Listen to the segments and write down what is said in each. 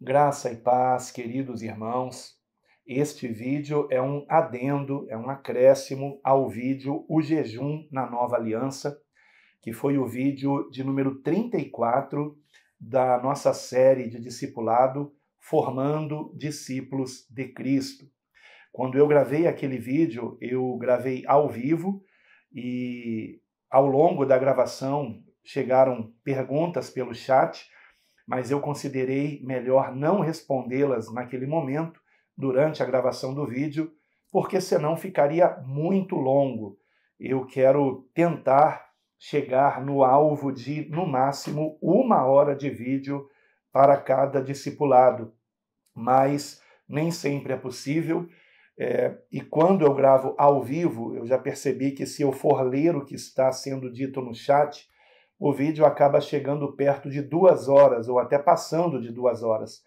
Graça e paz, queridos irmãos. Este vídeo é um adendo, é um acréscimo ao vídeo O Jejum na Nova Aliança, que foi o vídeo de número 34 da nossa série de discipulado Formando Discípulos de Cristo. Quando eu gravei aquele vídeo, eu gravei ao vivo e ao longo da gravação chegaram perguntas pelo chat, mas eu considerei melhor não respondê-las naquele momento, durante a gravação do vídeo, porque senão ficaria muito longo. Eu quero tentar chegar no alvo de, no máximo, 1 hora de vídeo para cada discipulado, mas nem sempre é possível. E quando eu gravo ao vivo, eu já percebi que se eu for ler o que está sendo dito no chat, o vídeo acaba chegando perto de 2 horas, ou até passando de 2 horas.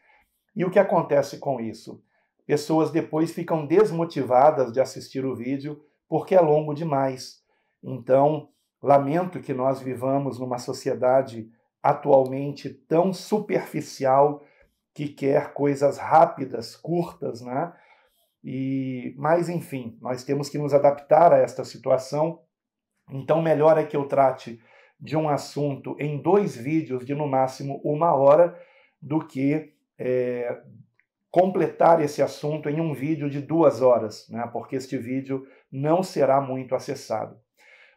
E o que acontece com isso? Pessoas depois ficam desmotivadas de assistir o vídeo porque é longo demais. Então, lamento que nós vivamos numa sociedade atualmente tão superficial que quer coisas rápidas, curtas, né? Mas, enfim, nós temos que nos adaptar a esta situação. Então, melhor é que eu trate de um assunto em 2 vídeos de, no máximo, 1 hora, do que completar esse assunto em um vídeo de 2 horas, né? Porque este vídeo não será muito acessado.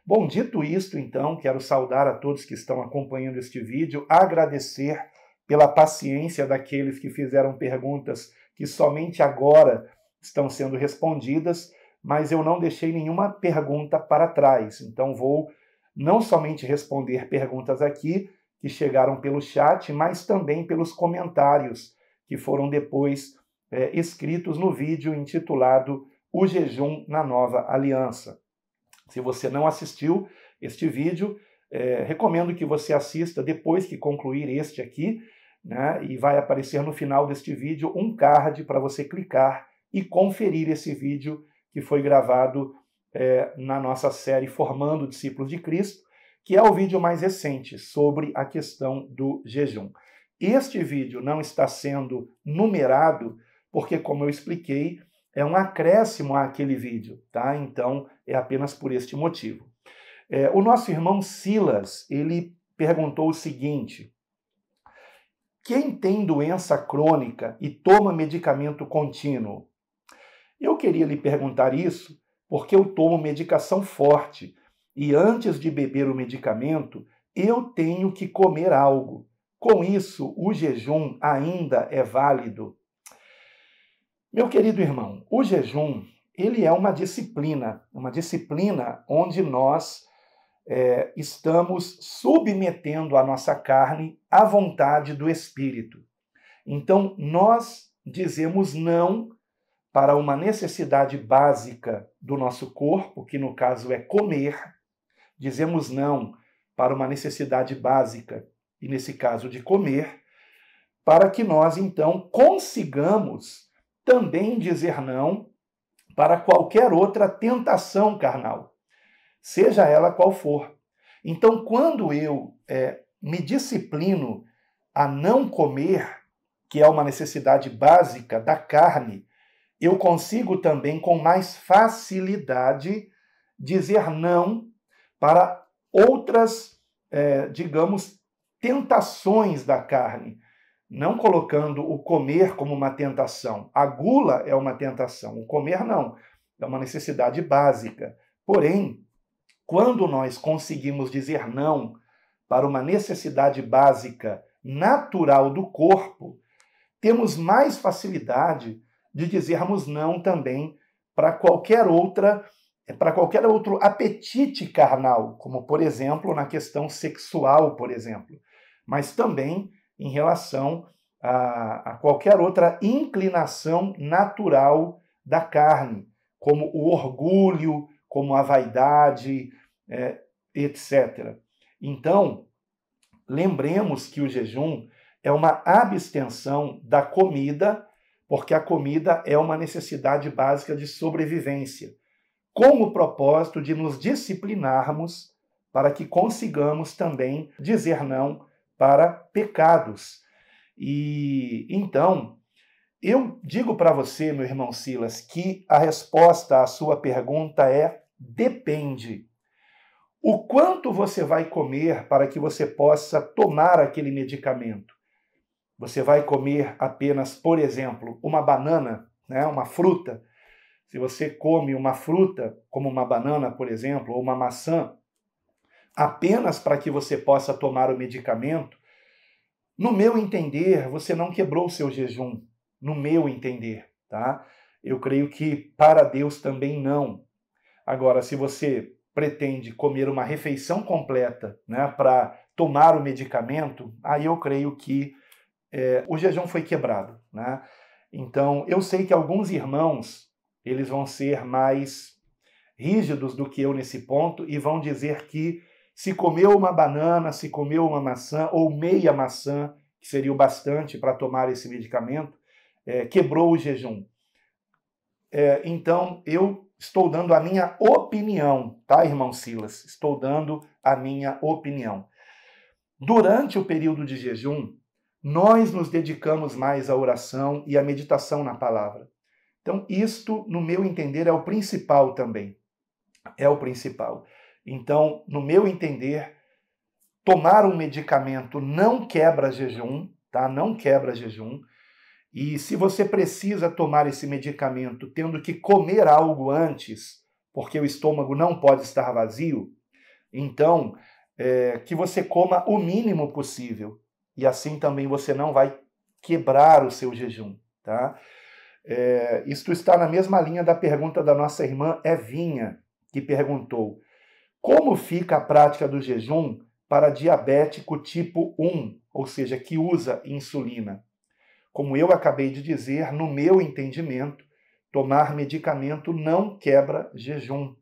Bom, dito isto, então, quero saudar a todos que estão acompanhando este vídeo, agradecer pela paciência daqueles que fizeram perguntas que somente agora estão sendo respondidas, mas eu não deixei nenhuma pergunta para trás. Então vou não somente responder perguntas aqui que chegaram pelo chat, mas também pelos comentários que foram depois escritos no vídeo intitulado O Jejum na Nova Aliança. Se você não assistiu este vídeo, recomendo que você assista depois que concluir este aqui, né? E vai aparecer no final deste vídeo um card para você clicar e conferir esse vídeo que foi gravado na nossa série Formando Discípulos de Cristo, que é o vídeo mais recente sobre a questão do jejum. Este vídeo não está sendo numerado porque, como eu expliquei, é um acréscimo àquele vídeo, tá? Então, é apenas por este motivo. O nosso irmão Silas, ele perguntou o seguinte: quem tem doença crônica e toma medicamento contínuo? Eu queria lhe perguntar isso porque eu tomo medicação forte e antes de beber o medicamento, eu tenho que comer algo. Com isso, o jejum ainda é válido? Meu querido irmão, o jejum, ele é uma disciplina onde nós estamos submetendo a nossa carne à vontade do Espírito. Então, nós dizemos não para uma necessidade básica do nosso corpo, que no caso é comer. Dizemos não para uma necessidade básica, e nesse caso de comer, para que nós então consigamos também dizer não para qualquer outra tentação carnal, seja ela qual for. Então, quando eu me disciplino a não comer, que é uma necessidade básica da carne, eu consigo também, com mais facilidade, dizer não para outras, digamos, tentações da carne, não colocando o comer como uma tentação. A gula é uma tentação, o comer não, é uma necessidade básica. Porém, quando nós conseguimos dizer não para uma necessidade básica natural do corpo, temos mais facilidade de dizermos não também para qualquer outro apetite carnal, como, por exemplo, na questão sexual, por exemplo, mas também em relação a qualquer outra inclinação natural da carne, como o orgulho, como a vaidade, etc. Então, lembremos que o jejum é uma abstenção da comida, porque a comida é uma necessidade básica de sobrevivência, com o propósito de nos disciplinarmos para que consigamos também dizer não para pecados. E então, eu digo para você, meu irmão Silas, que a resposta à sua pergunta é depende. O quanto você vai comer para que você possa tomar aquele medicamento? Você vai comer apenas, por exemplo, uma banana, né, uma fruta. Se você come uma fruta, como uma banana, por exemplo, ou uma maçã, apenas para que você possa tomar o medicamento, no meu entender, você não quebrou o seu jejum. No meu entender, tá? Eu creio que para Deus também não. Agora, se você pretende comer uma refeição completa, né, para tomar o medicamento, aí eu creio que o jejum foi quebrado, né? Então, eu sei que alguns irmãos, eles vão ser mais rígidos do que eu nesse ponto e vão dizer que se comeu uma banana, se comeu uma maçã ou meia maçã, que seria o bastante para tomar esse medicamento, quebrou o jejum. Então, eu estou dando a minha opinião, tá, irmão Silas? Estou dando a minha opinião. Durante o período de jejum, nós nos dedicamos mais à oração e à meditação na palavra. Então, isto, no meu entender, é o principal também. É o principal. Então, no meu entender, tomar um medicamento não quebra jejum, tá? Não quebra jejum. E se você precisa tomar esse medicamento tendo que comer algo antes, porque o estômago não pode estar vazio, então que você coma o mínimo possível. E assim também você não vai quebrar o seu jejum, tá? Isto está na mesma linha da pergunta da nossa irmã Evinha, que perguntou: como fica a prática do jejum para diabético tipo 1, ou seja, que usa insulina? Como eu acabei de dizer, no meu entendimento, tomar medicamento não quebra jejum,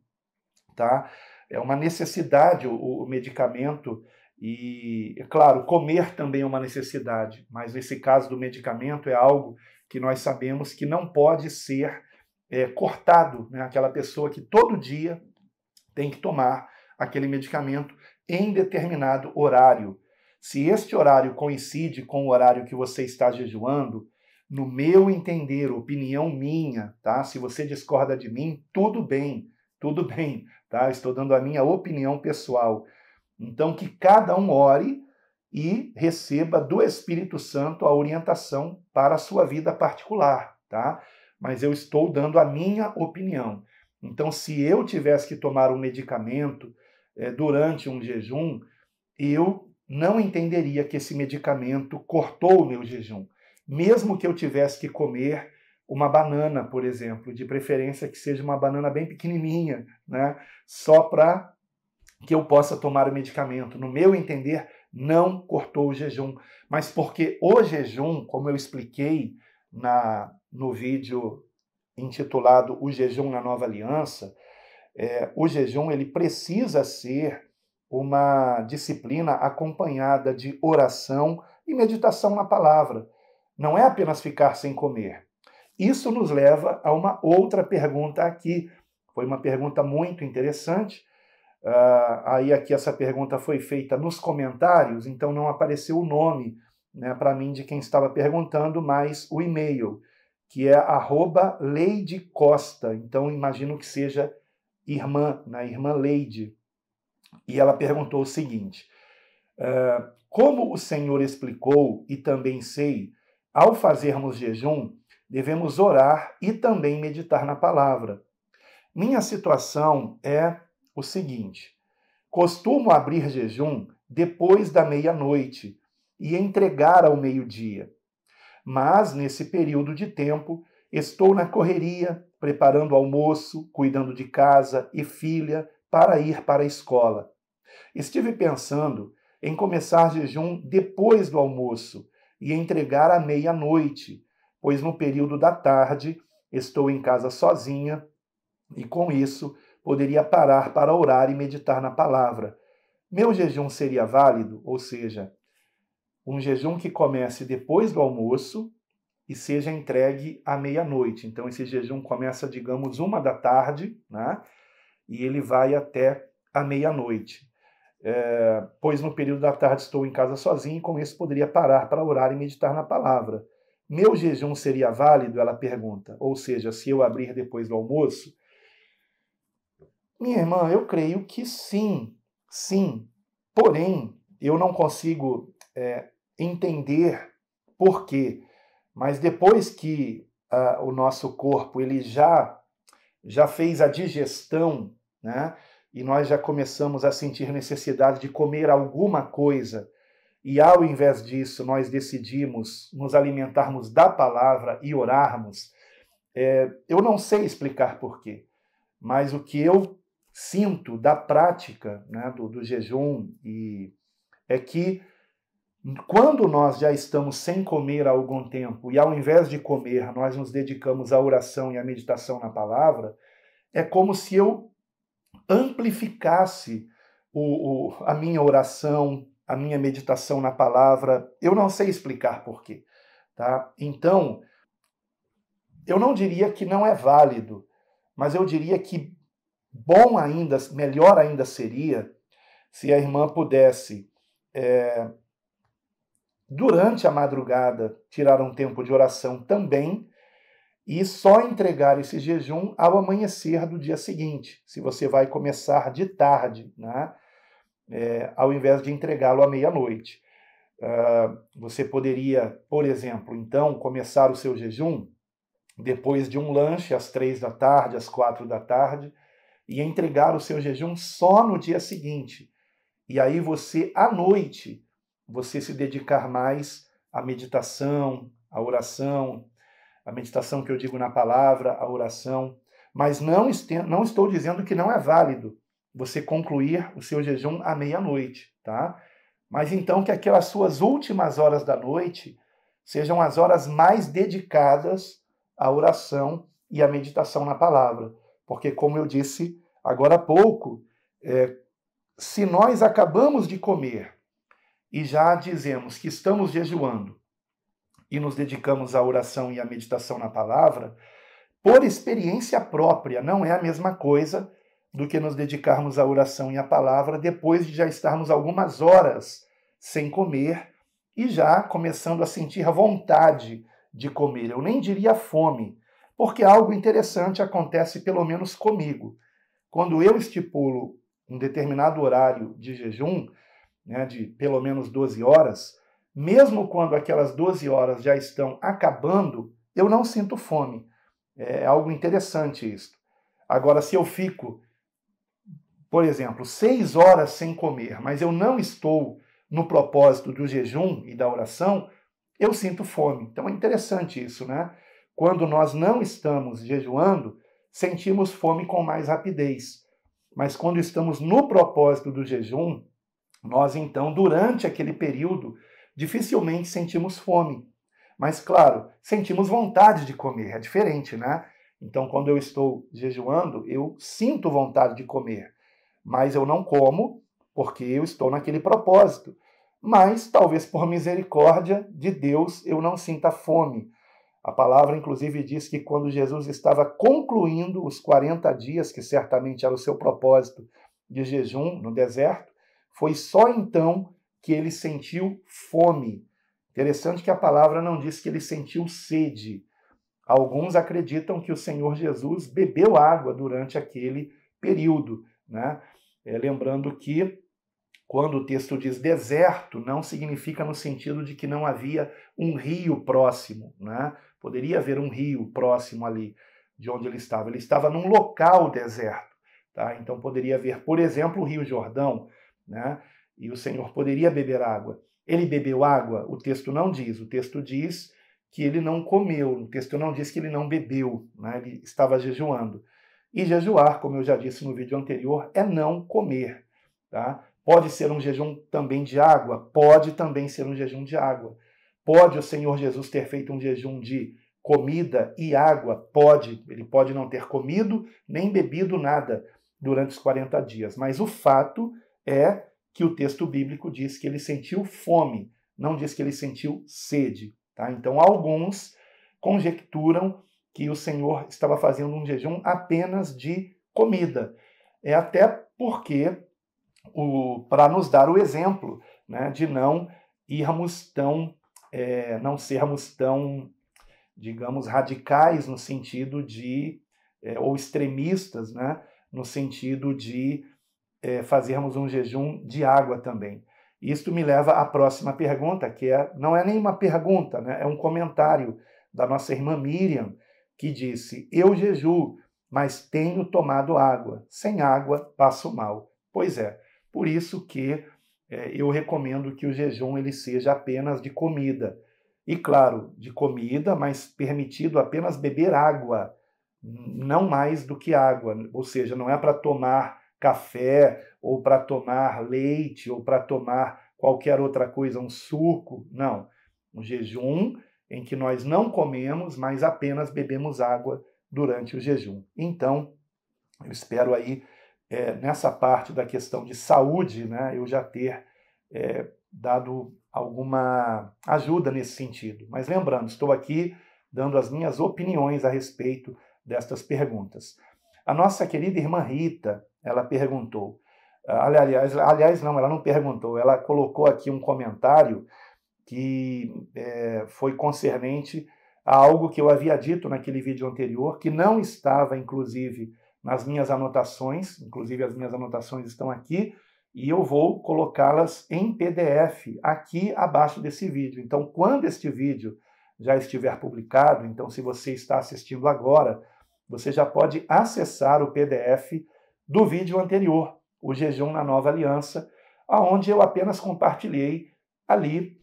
tá? É uma necessidade o medicamento e, é claro, comer também é uma necessidade, mas nesse caso do medicamento é algo que nós sabemos que não pode ser cortado, né? Aquela pessoa que todo dia tem que tomar aquele medicamento em determinado horário. Se este horário coincide com o horário que você está jejuando, no meu entender, opinião minha, tá? Se você discorda de mim, tudo bem, tá? Estou dando a minha opinião pessoal. Então, que cada um ore e receba do Espírito Santo a orientação para a sua vida particular, tá? Mas eu estou dando a minha opinião. Então, se eu tivesse que tomar um medicamento durante um jejum, eu não entenderia que esse medicamento cortou o meu jejum. Mesmo que eu tivesse que comer uma banana, por exemplo, de preferência que seja uma banana bem pequenininha, né? Só para que eu possa tomar o medicamento. No meu entender, não cortou o jejum. Mas porque o jejum, como eu expliquei no vídeo intitulado O Jejum na Nova Aliança, o jejum ele precisa ser uma disciplina acompanhada de oração e meditação na palavra. Não é apenas ficar sem comer. Isso nos leva a uma outra pergunta aqui. Foi uma pergunta muito interessante. Aí aqui essa pergunta foi feita nos comentários, então não apareceu o nome, né, para mim de quem estava perguntando, mas o e-mail, que é @leidecosta. Então imagino que seja irmã, né, irmã Leide. E ela perguntou o seguinte: como o Senhor explicou, e também sei, ao fazermos jejum, devemos orar e também meditar na palavra. Minha situação é o seguinte: costumo abrir jejum depois da meia-noite e entregar ao meio-dia. Mas, nesse período de tempo, estou na correria, preparando almoço, cuidando de casa e filha para ir para a escola. Estive pensando em começar jejum depois do almoço e entregar à meia-noite, pois no período da tarde estou em casa sozinha e, com isso, poderia parar para orar e meditar na palavra. Meu jejum seria válido, ou seja, um jejum que comece depois do almoço e seja entregue à meia-noite. Então, esse jejum começa, digamos, 1 da tarde, né? E ele vai até a meia-noite. pois no período da tarde estou em casa sozinho e com isso poderia parar para orar e meditar na palavra. Meu jejum seria válido? Ela pergunta. Ou seja, se eu abrir depois do almoço? Minha irmã, eu creio que sim, sim. Porém, eu não consigo entender por quê. Mas depois que o nosso corpo ele já fez a digestão, né? E nós já começamos a sentir necessidade de comer alguma coisa, e ao invés disso nós decidimos nos alimentarmos da palavra e orarmos, eu não sei explicar por quê, mas o que eu sinto da prática, né, do jejum é que quando nós já estamos sem comer há algum tempo e ao invés de comer nós nos dedicamos à oração e à meditação na palavra, é como se eu amplificasse a minha oração, a minha meditação na palavra. Eu não sei explicar por quê. Tá? Então, eu não diria que não é válido, mas eu diria que bom ainda, melhor ainda seria se a irmã pudesse, durante a madrugada, tirar um tempo de oração também e só entregar esse jejum ao amanhecer do dia seguinte, se você vai começar de tarde, né? Ao invés de entregá-lo à meia-noite. Você poderia, por exemplo, então, começar o seu jejum depois de um lanche às 3 da tarde, às 4 da tarde, e entregar o seu jejum só no dia seguinte. E aí você, à noite, você se dedicar mais à meditação, à oração, a meditação que eu digo na palavra, a oração, mas não estou dizendo que não é válido você concluir o seu jejum à meia-noite, tá? Mas então que aquelas suas últimas horas da noite sejam as horas mais dedicadas à oração e à meditação na palavra. Porque, como eu disse agora há pouco, se nós acabamos de comer e já dizemos que estamos jejuando, e nos dedicamos à oração e à meditação na palavra, por experiência própria, não é a mesma coisa do que nos dedicarmos à oração e à palavra depois de já estarmos algumas horas sem comer e já começando a sentir a vontade de comer. Eu nem diria fome, porque algo interessante acontece pelo menos comigo. Quando eu estipulo um determinado horário de jejum, né, de pelo menos 12 horas, mesmo quando aquelas 12 horas já estão acabando, eu não sinto fome. É algo interessante isso. Agora, se eu fico, por exemplo, 6 horas sem comer, mas eu não estou no propósito do jejum e da oração, eu sinto fome. Então é interessante isso, né? Quando nós não estamos jejuando, sentimos fome com mais rapidez. Mas quando estamos no propósito do jejum, nós então, durante aquele período, dificilmente sentimos fome. Mas, claro, sentimos vontade de comer, é diferente, né? Então, quando eu estou jejuando, eu sinto vontade de comer, mas eu não como porque eu estou naquele propósito. Mas, talvez por misericórdia de Deus, eu não sinta fome. A palavra, inclusive, diz que quando Jesus estava concluindo os 40 dias, que certamente era o seu propósito de jejum no deserto, foi só então que ele sentiu fome. Interessante que a palavra não diz que ele sentiu sede. Alguns acreditam que o Senhor Jesus bebeu água durante aquele período, né? Lembrando que quando o texto diz deserto, não significa no sentido de que não havia um rio próximo, né? Poderia haver um rio próximo ali de onde ele estava. Ele estava num local deserto, tá? Então poderia haver, por exemplo, o Rio Jordão, né? E o Senhor poderia beber água. Ele bebeu água? O texto não diz. O texto diz que ele não comeu. O texto não diz que ele não bebeu, né? Ele estava jejuando. E jejuar, como eu já disse no vídeo anterior, é não comer, tá? Pode ser um jejum também de água? Pode também ser um jejum de água. Pode o Senhor Jesus ter feito um jejum de comida e água? Pode. Ele pode não ter comido nem bebido nada durante os 40 dias. Mas o fato é que o texto bíblico diz que ele sentiu fome, não diz que ele sentiu sede. Tá? Então, alguns conjecturam que o Senhor estava fazendo um jejum apenas de comida. Até porque para nos dar o exemplo, né, de não sermos tão, digamos, radicais no sentido de, ou extremistas, né, no sentido de fazermos um jejum de água também. Isto me leva à próxima pergunta, que não é nenhuma pergunta, né, é um comentário da nossa irmã Miriam, que disse: eu jejuo, mas tenho tomado água. Sem água, passo mal. Pois é, por isso que eu recomendo que o jejum ele seja apenas de comida. E claro, de comida, mas permitido apenas beber água, não mais do que água. Ou seja, não é para tomar café, ou para tomar leite, ou para tomar qualquer outra coisa, um suco. Não. Um jejum em que nós não comemos, mas apenas bebemos água durante o jejum. Então, eu espero aí, nessa parte da questão de saúde, né, eu já ter dado alguma ajuda nesse sentido. Mas lembrando, estou aqui dando as minhas opiniões a respeito destas perguntas. A nossa querida irmã Rita, ela perguntou, aliás, não, ela não perguntou, ela colocou aqui um comentário que foi concernente a algo que eu havia dito naquele vídeo anterior, que não estava, inclusive, nas minhas anotações, inclusive as minhas anotações estão aqui, e eu vou colocá-las em PDF aqui abaixo desse vídeo. Então, quando este vídeo já estiver publicado, então se você está assistindo agora, você já pode acessar o PDF do vídeo anterior, o Jejum na Nova Aliança, onde eu apenas compartilhei ali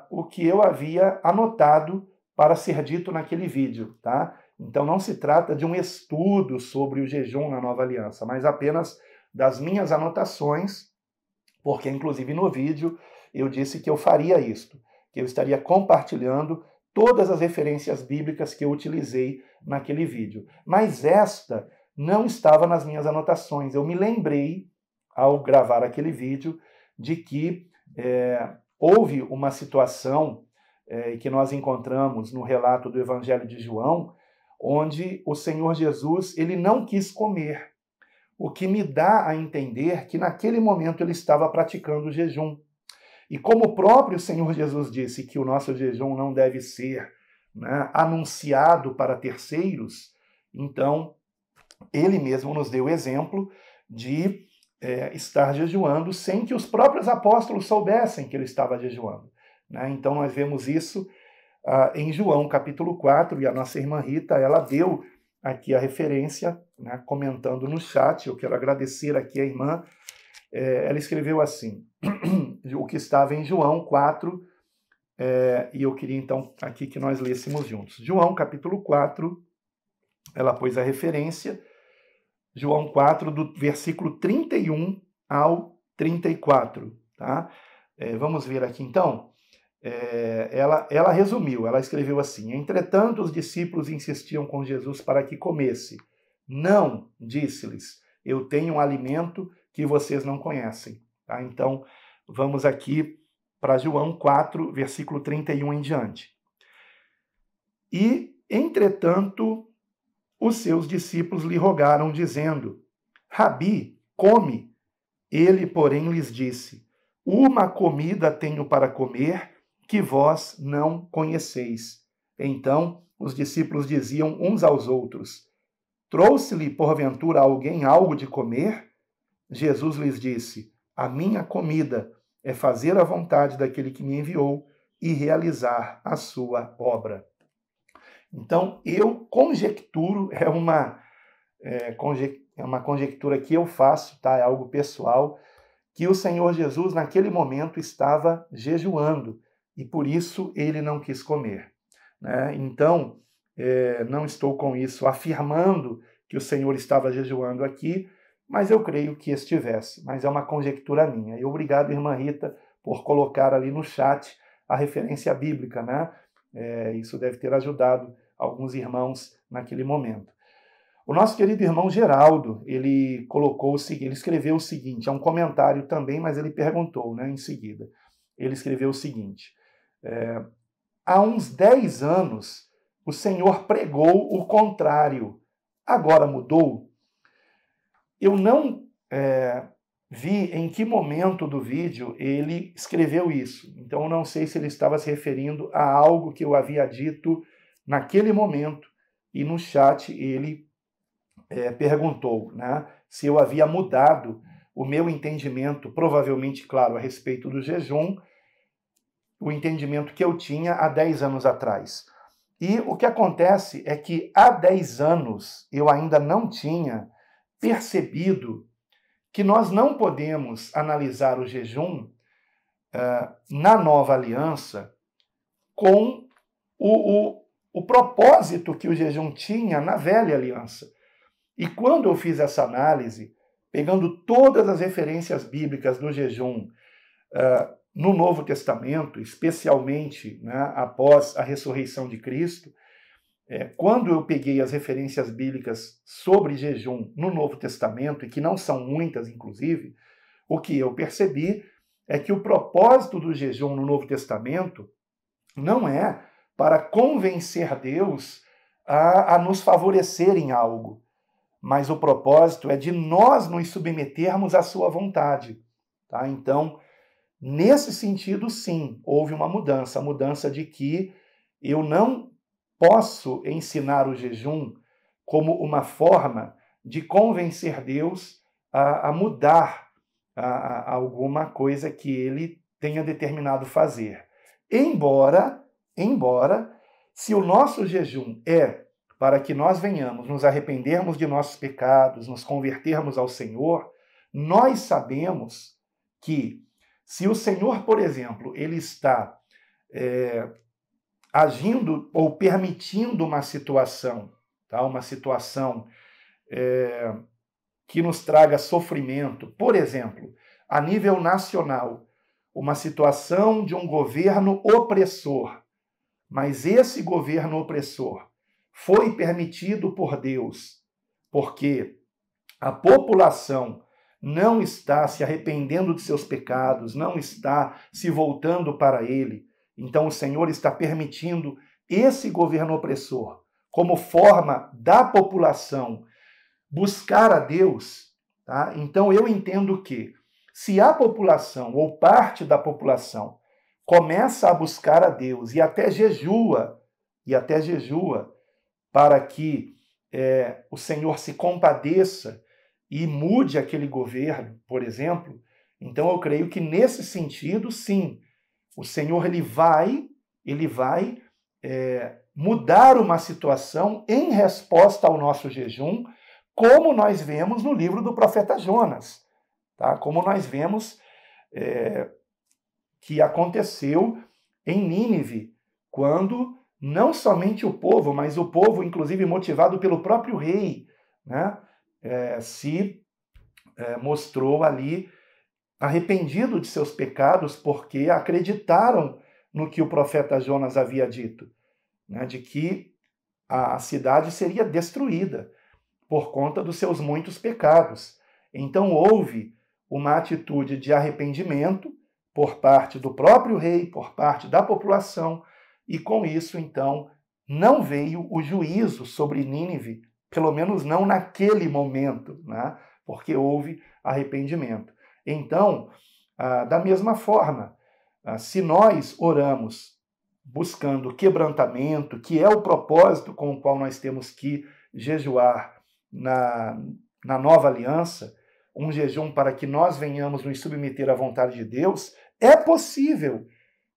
o que eu havia anotado para ser dito naquele vídeo, tá? Então não se trata de um estudo sobre o jejum na Nova Aliança, mas apenas das minhas anotações, porque inclusive no vídeo eu disse que eu faria isto, que eu estaria compartilhando todas as referências bíblicas que eu utilizei naquele vídeo. Mas esta não estava nas minhas anotações. Eu me lembrei, ao gravar aquele vídeo, de que houve uma situação que nós encontramos no relato do Evangelho de João, onde o Senhor Jesus ele não quis comer, o que me dá a entender que naquele momento ele estava praticando o jejum. E como o próprio Senhor Jesus disse que o nosso jejum não deve ser, né, anunciado para terceiros, então ele mesmo nos deu o exemplo de estar jejuando sem que os próprios apóstolos soubessem que ele estava jejuando, né? Então nós vemos isso em João capítulo 4, e a nossa irmã Rita, ela deu aqui a referência, né, comentando no chat. Eu quero agradecer aqui a irmã. Ela escreveu assim, o que estava em João 4, e eu queria então aqui que nós lêssemos juntos. João capítulo 4, ela pôs a referência, João 4, do versículo 31 ao 34. Tá? Vamos ver aqui então. Ela resumiu, ela escreveu assim: entretanto, os discípulos insistiam com Jesus para que comesse. Não, disse-lhes, eu tenho um alimento que vocês não conhecem. Tá? Então, vamos aqui para João 4, versículo 31 em diante. E, entretanto, os seus discípulos lhe rogaram, dizendo: Rabi, come. Ele, porém, lhes disse: uma comida tenho para comer que vós não conheceis. Então, os discípulos diziam uns aos outros: trouxe-lhe, porventura, alguém algo de comer? Jesus lhes disse: a minha comida é fazer a vontade daquele que me enviou e realizar a sua obra. Então, eu conjecturo, é uma conjectura que eu faço, tá? É algo pessoal, que o Senhor Jesus, naquele momento, estava jejuando, e por isso ele não quis comer, né? Então, não estou com isso afirmando que o Senhor estava jejuando aqui, mas eu creio que estivesse, mas é uma conjectura minha. E obrigado, irmã Rita, por colocar ali no chat a referência bíblica, né? Isso deve ter ajudado alguns irmãos naquele momento. O nosso querido irmão Geraldo, ele colocou o seguinte, ele escreveu o seguinte, é um comentário também, mas ele perguntou, né, em seguida. Ele escreveu o seguinte: há uns 10 anos o Senhor pregou o contrário. Agora mudou? Eu não vi em que momento do vídeo ele escreveu isso. Então eu não sei se ele estava se referindo a algo que eu havia dito naquele momento, e no chat ele perguntou, né, se eu havia mudado o meu entendimento, provavelmente, claro, a respeito do jejum, o entendimento que eu tinha há 10 anos atrás. E o que acontece é que há 10 anos eu ainda não tinha percebido que nós não podemos analisar o jejum na nova aliança com o propósito que o jejum tinha na velha aliança. E quando eu fiz essa análise, pegando todas as referências bíblicas do jejum no Novo Testamento, especialmente, né, após a ressurreição de Cristo, quando eu peguei as referências bíblicas sobre jejum no Novo Testamento, e que não são muitas, inclusive, o que eu percebi é que o propósito do jejum no Novo Testamento não é para convencer Deus a nos favorecer em algo, mas o propósito é de nós nos submetermos à sua vontade. Tá? Então, nesse sentido, sim, houve uma mudança. A mudança de que eu não posso ensinar o jejum como uma forma de convencer Deus a mudar alguma coisa que ele tenha determinado fazer. Embora, se o nosso jejum é para que nós venhamos nos arrependermos de nossos pecados, nos convertermos ao Senhor, nós sabemos que se o Senhor, por exemplo, ele está agindo ou permitindo uma situação, tá? Uma situação que nos traga sofrimento, por exemplo, a nível nacional, uma situação de um governo opressor, mas esse governo opressor foi permitido por Deus, porque a população não está se arrependendo de seus pecados, não está se voltando para Ele. Então o Senhor está permitindo esse governo opressor, como forma da população buscar a Deus. Tá? Então eu entendo que se a população, ou parte da população, começa a buscar a Deus e até jejua para que o Senhor se compadeça e mude aquele governo, por exemplo, então eu creio que nesse sentido, sim, o Senhor ele vai mudar uma situação em resposta ao nosso jejum, como nós vemos no livro do profeta Jonas, tá? Como nós vemos que aconteceu em Nínive, quando não somente o povo, mas o povo, inclusive motivado pelo próprio rei, né, se mostrou ali arrependido de seus pecados, porque acreditaram no que o profeta Jonas havia dito, né, de que a cidade seria destruída por conta dos seus muitos pecados. Então houve uma atitude de arrependimento por parte do próprio rei, por parte da população, e com isso, então, não veio o juízo sobre Nínive, pelo menos não naquele momento, né? Porque houve arrependimento. Então, da mesma forma, se nós oramos buscando quebrantamento, que é o propósito com o qual nós temos que jejuar na nova aliança, um jejum para que nós venhamos nos submeter à vontade de Deus, é possível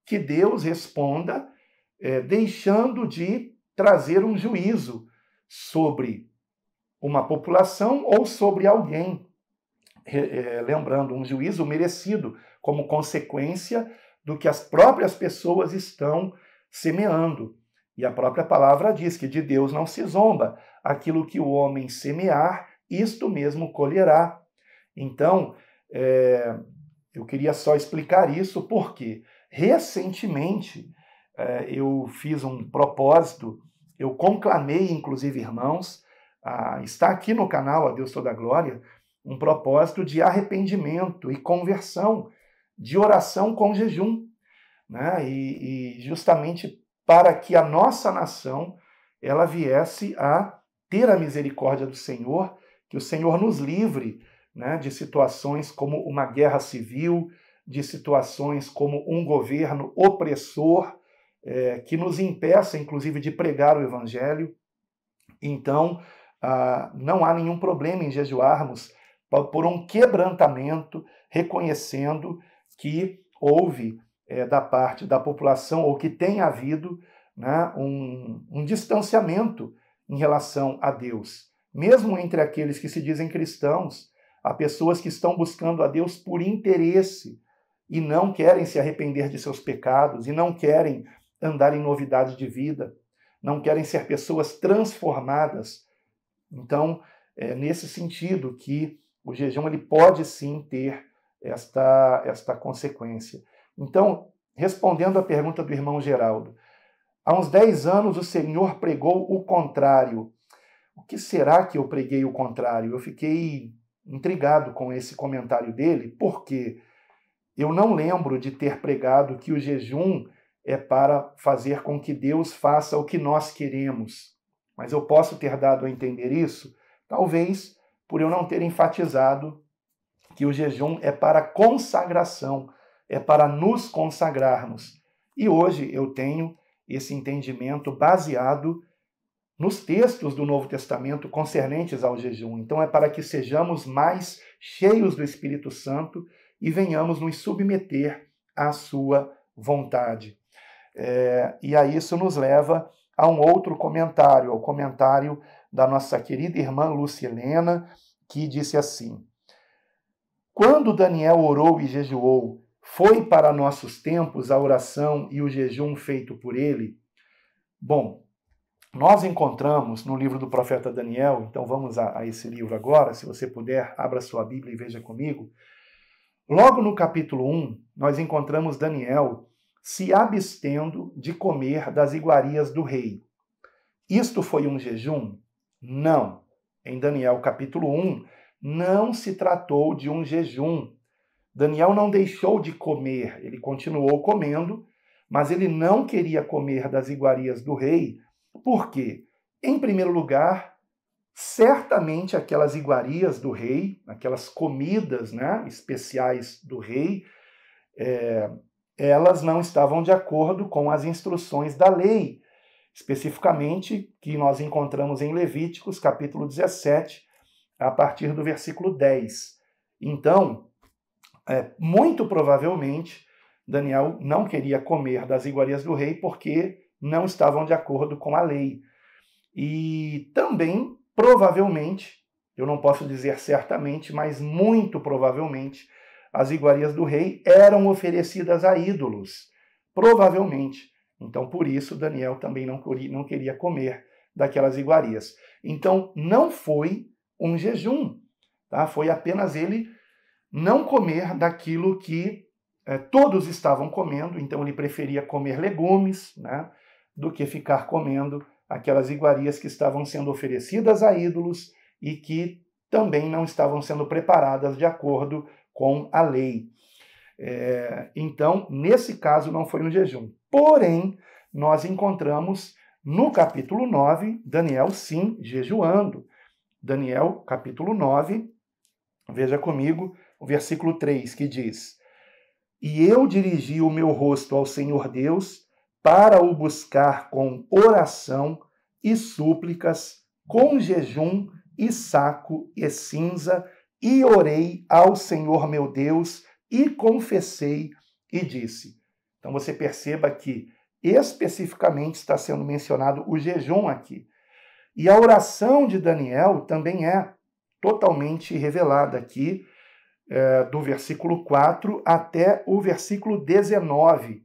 que Deus responda deixando de trazer um juízo sobre uma população ou sobre alguém. Lembrando, um juízo merecido como consequência do que as próprias pessoas estão semeando. E a própria palavra diz que de Deus não se zomba. Aquilo que o homem semear, isto mesmo colherá. Então, eu queria só explicar isso porque, recentemente, eu fiz um propósito, eu conclamei, inclusive, irmãos, está aqui no canal, a Deus Toda a Glória, um propósito de arrependimento e conversão, de oração com jejum, né? E justamente para que a nossa nação ela viesse a ter a misericórdia do Senhor, que o Senhor nos livre né, de situações como uma guerra civil, de situações como um governo opressor, que nos impeça, inclusive, de pregar o Evangelho. Então, não há nenhum problema em jejuarmos por um quebrantamento, reconhecendo que houve, da parte da população, ou que tem havido, né, um distanciamento em relação a Deus. Mesmo entre aqueles que se dizem cristãos, há pessoas que estão buscando a Deus por interesse e não querem se arrepender de seus pecados, e não querem andar em novidade de vida, não querem ser pessoas transformadas. Então, é nesse sentido que o jejum ele pode sim ter esta consequência. Então, respondendo à pergunta do irmão Geraldo, há uns 10 anos o Senhor pregou o contrário. O que será que eu preguei o contrário? Eu fiquei intrigado com esse comentário dele, porque eu não lembro de ter pregado que o jejum é para fazer com que Deus faça o que nós queremos. Mas eu posso ter dado a entender isso, talvez por eu não ter enfatizado que o jejum é para consagração, é para nos consagrarmos. E hoje eu tenho esse entendimento baseado nos textos do Novo Testamento concernentes ao jejum. Então é para que sejamos mais cheios do Espírito Santo e venhamos nos submeter à sua vontade. E aí isso nos leva a um outro comentário, ao comentário da nossa querida irmã Lúcia Helena, que disse assim: quando Daniel orou e jejuou, foi para nossos tempos a oração e o jejum feito por ele? Bom, nós encontramos no livro do profeta Daniel, então vamos a esse livro agora, se você puder, abra sua Bíblia e veja comigo. Logo no capítulo 1, nós encontramos Daniel se abstendo de comer das iguarias do rei. Isto foi um jejum? Não. Em Daniel capítulo 1, não se tratou de um jejum. Daniel não deixou de comer, ele continuou comendo, mas ele não queria comer das iguarias do rei. Por quê? Em primeiro lugar, certamente aquelas iguarias do rei, aquelas comidas, né, especiais do rei, elas não estavam de acordo com as instruções da lei, especificamente que nós encontramos em Levíticos, capítulo 17, a partir do versículo 10. Então, muito provavelmente, Daniel não queria comer das iguarias do rei porque não estavam de acordo com a lei. E também, provavelmente, eu não posso dizer certamente, mas muito provavelmente, as iguarias do rei eram oferecidas a ídolos. Provavelmente. Então, por isso, Daniel também não queria comer daquelas iguarias. Então, não foi um jejum, tá? Foi apenas ele não comer daquilo que todos estavam comendo, então ele preferia comer legumes, né, do que ficar comendo aquelas iguarias que estavam sendo oferecidas a ídolos e que também não estavam sendo preparadas de acordo com a lei. Então, nesse caso, não foi um jejum. Porém, nós encontramos no capítulo 9, Daniel, sim, jejuando. Daniel, capítulo 9, veja comigo o versículo 3, que diz: E eu dirigi o meu rosto ao Senhor Deus para o buscar com oração e súplicas, com jejum e saco e cinza, e orei ao Senhor meu Deus, e confessei e disse. Então você perceba que especificamente está sendo mencionado o jejum aqui. E a oração de Daniel também é totalmente revelada aqui, do versículo 4 até o versículo 19.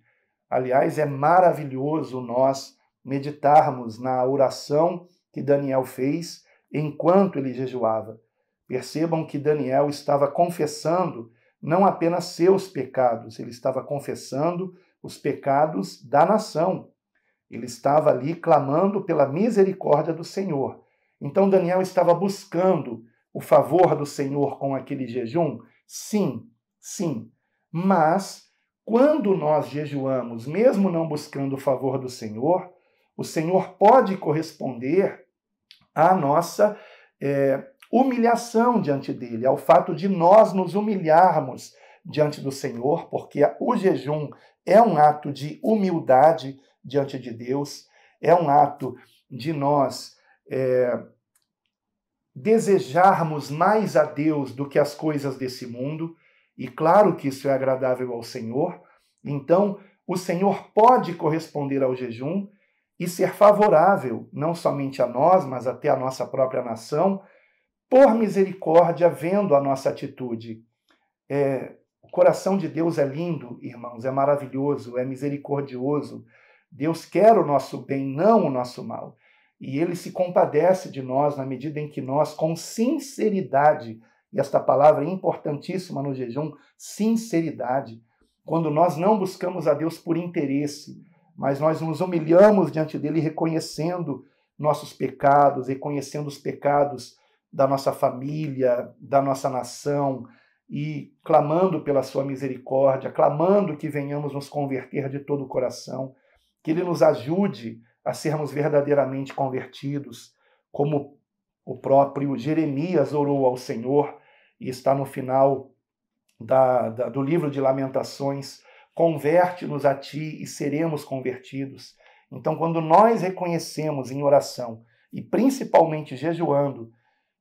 Aliás, é maravilhoso nós meditarmos na oração que Daniel fez enquanto ele jejuava. Percebam que Daniel estava confessando não apenas seus pecados, ele estava confessando os pecados da nação. Ele estava ali clamando pela misericórdia do Senhor. Então Daniel estava buscando o favor do Senhor com aquele jejum? Sim, sim. Mas, quando nós jejuamos, mesmo não buscando o favor do Senhor, o Senhor pode corresponder à nossa humilhação diante dele, ao fato de nós nos humilharmos diante do Senhor, porque o jejum é um ato de humildade diante de Deus, é um ato de nós desejarmos mais a Deus do que as coisas desse mundo, e claro que isso é agradável ao Senhor. Então, o Senhor pode corresponder ao jejum e ser favorável, não somente a nós, mas até a nossa própria nação, por misericórdia, vendo a nossa atitude. O coração de Deus é lindo, irmãos, é maravilhoso, é misericordioso. Deus quer o nosso bem, não o nosso mal. E Ele se compadece de nós na medida em que nós, com sinceridade, e esta palavra é importantíssima no jejum, sinceridade, quando nós não buscamos a Deus por interesse, mas nós nos humilhamos diante dele reconhecendo nossos pecados, reconhecendo os pecados da nossa família, da nossa nação, e clamando pela sua misericórdia, clamando que venhamos nos converter de todo o coração, que Ele nos ajude a sermos verdadeiramente convertidos, como o próprio Jeremias orou ao Senhor, e está no final do livro de Lamentações: converte-nos a ti e seremos convertidos. Então, quando nós reconhecemos em oração, e principalmente jejuando,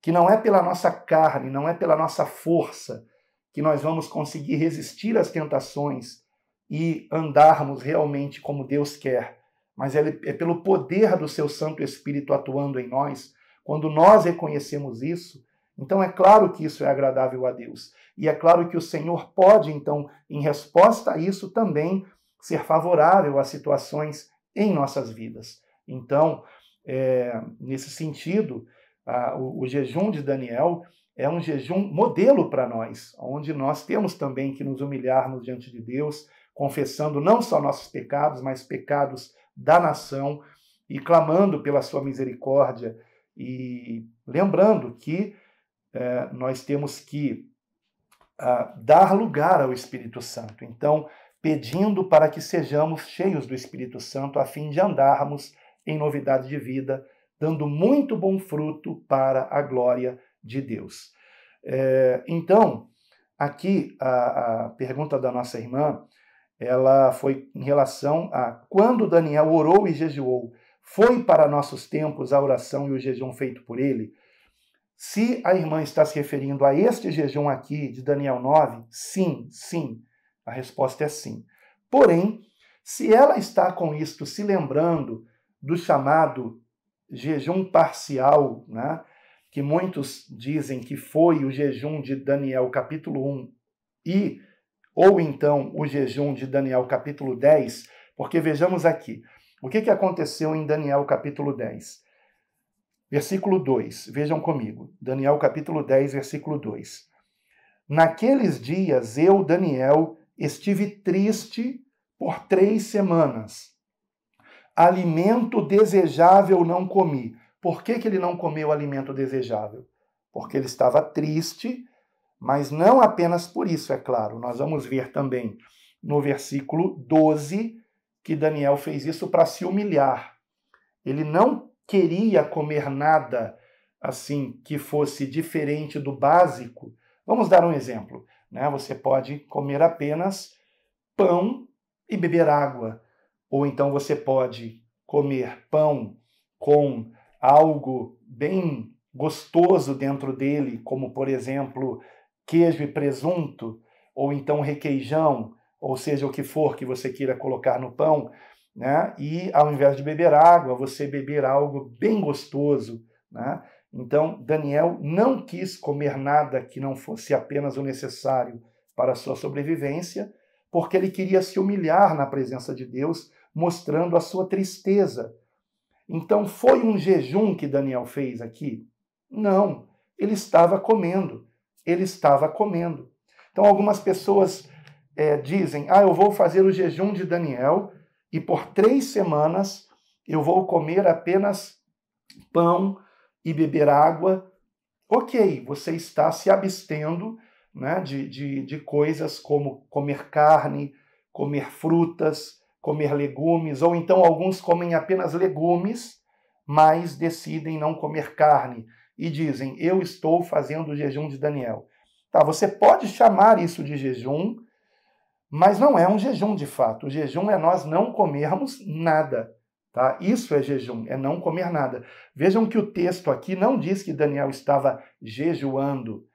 que não é pela nossa carne, não é pela nossa força que nós vamos conseguir resistir às tentações e andarmos realmente como Deus quer, mas é pelo poder do seu Santo Espírito atuando em nós. Quando nós reconhecemos isso, então é claro que isso é agradável a Deus. E é claro que o Senhor pode, então, em resposta a isso, também ser favorável às situações em nossas vidas. Então, nesse sentido, o jejum de Daniel é um jejum modelo para nós, onde nós temos também que nos humilharmos diante de Deus, confessando não só nossos pecados, mas pecados da nação, e clamando pela sua misericórdia, e lembrando que nós temos que dar lugar ao Espírito Santo. Então, pedindo para que sejamos cheios do Espírito Santo, a fim de andarmos em novidade de vida, dando muito bom fruto para a glória de Deus. Então, aqui a pergunta da nossa irmã, ela foi em relação a quando Daniel orou e jejuou, foi para nossos tempos a oração e o jejum feito por ele? Se a irmã está se referindo a este jejum aqui de Daniel 9, sim. A resposta é sim. Porém, se ela está com isto se lembrando do chamado jejum parcial, né, que muitos dizem que foi o jejum de Daniel capítulo 1 ou então o jejum de Daniel capítulo 10, porque vejamos aqui, o que aconteceu em Daniel capítulo 10? Versículo 2, vejam comigo, Daniel capítulo 10, versículo 2. Naqueles dias eu, Daniel, estive triste por 3 semanas. Alimento desejável não comi. Por que ele não comeu alimento desejável? Porque ele estava triste, mas não apenas por isso, é claro. Nós vamos ver também no versículo 12 que Daniel fez isso para se humilhar. Ele não queria comer nada assim que fosse diferente do básico. Vamos dar um exemplo, né? Você pode comer apenas pão e beber água, ou então você pode comer pão com algo bem gostoso dentro dele, como por exemplo queijo e presunto, ou então requeijão, ou seja, o que for que você queira colocar no pão, né? E ao invés de beber água, você beber algo bem gostoso, né? Então, Daniel não quis comer nada que não fosse apenas o necessário para a sua sobrevivência, porque ele queria se humilhar na presença de Deus, mostrando a sua tristeza. Então, foi um jejum que Daniel fez aqui? Não, ele estava comendo. Ele estava comendo. Então, algumas pessoas dizem, eu vou fazer o jejum de Daniel e por 3 semanas eu vou comer apenas pão e beber água. Ok, você está se abstendo, né, de coisas como comer carne, comer frutas, comer legumes, ou então alguns comem apenas legumes, mas decidem não comer carne. e dizem, eu estou fazendo o jejum de Daniel. Tá, você pode chamar isso de jejum, mas não é um jejum de fato. O jejum é nós não comermos nada. Tá? Isso é jejum, é não comer nada. Vejam que o texto aqui não diz que Daniel estava jejuando.